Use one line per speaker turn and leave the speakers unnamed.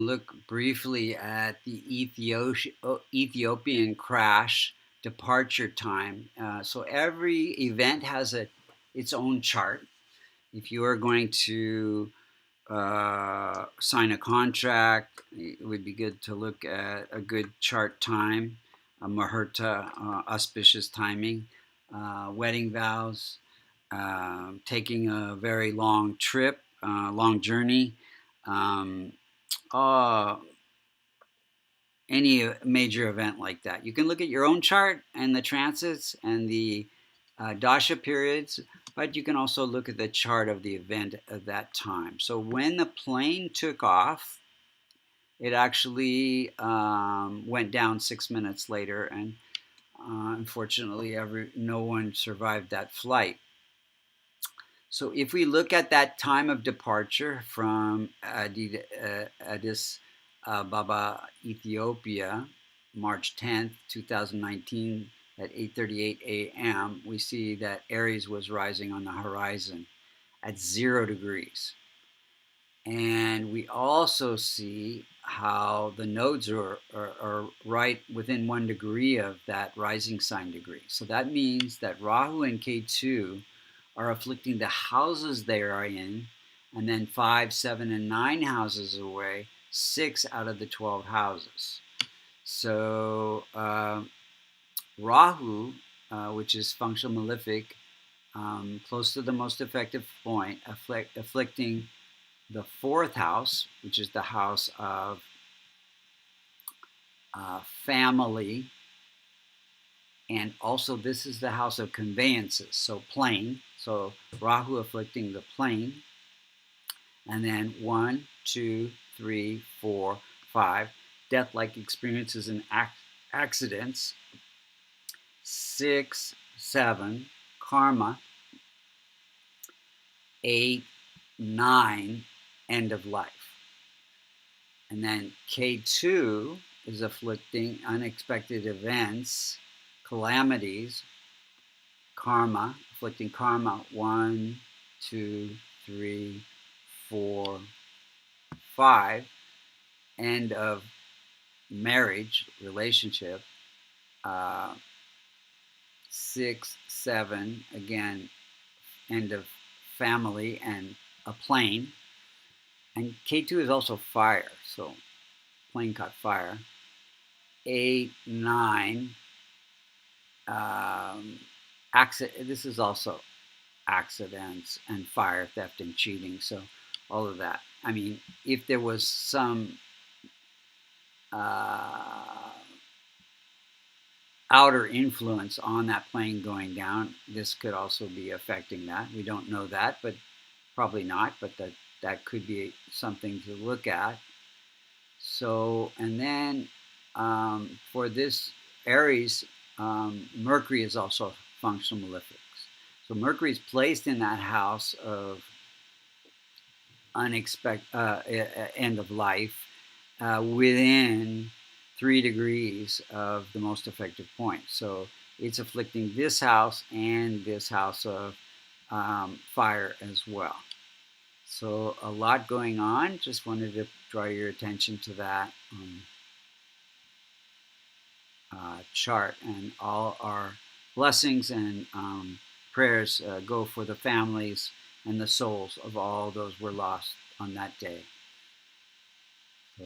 Look briefly at the Ethiopian crash departure time. So every event has its own chart. If you are going to sign a contract, it would be good to look at a good chart time, a muhurta, auspicious timing, wedding vows, taking a very long trip, long journey. Um, uh, any major event like that. You can look at your own chart and the transits and the dasha periods, but you can also look at the chart of the event at that time. So when the plane took off, it actually went down 6 minutes later, and unfortunately, no one survived that flight. So if we look at that time of departure from Addis Ababa, Ethiopia, March 10th, 2019 at 8:38 a.m., we see that Aries was rising on the horizon at 0 degrees. And we also see how the nodes are right within 1 degree of that rising sign degree. So that means that Rahu and Ketu are afflicting the houses they are in, and then 5, 7, and 9 houses away, 6 out of the 12 houses. So Rahu, which is functional malefic, close to the most effective point, afflicting the 4th house, which is the house of family, and also this is the house of conveyances, so plane. So Rahu afflicting the plane, and then 1, 2, 3, 4, 5, death-like experiences and accidents. 6, 7, karma. 8, 9, end of life. And then K2 is afflicting unexpected events, calamities, karma, afflicting karma. 1, 2, 3, 4, 5, end of marriage, relationship. 6, 7, again, end of family and a plane. And K2 is also fire, so plane caught fire. 8, 9, this is also accidents and fire, theft, and cheating. So all of that. I mean, if there was some outer influence on that plane going down, this could also be affecting that. We don't know that, but probably not, but that could be something to look at. So, and then for this Aries, Mercury is also functional malefic. So Mercury is placed in that house of unexpected end of life within 3 degrees of the most effective point. So it's afflicting this house and this house of fire as well. So a lot going on. Just wanted to draw your attention to that chart, and all our blessings and prayers go for the families and the souls of all those who were lost on that day. So,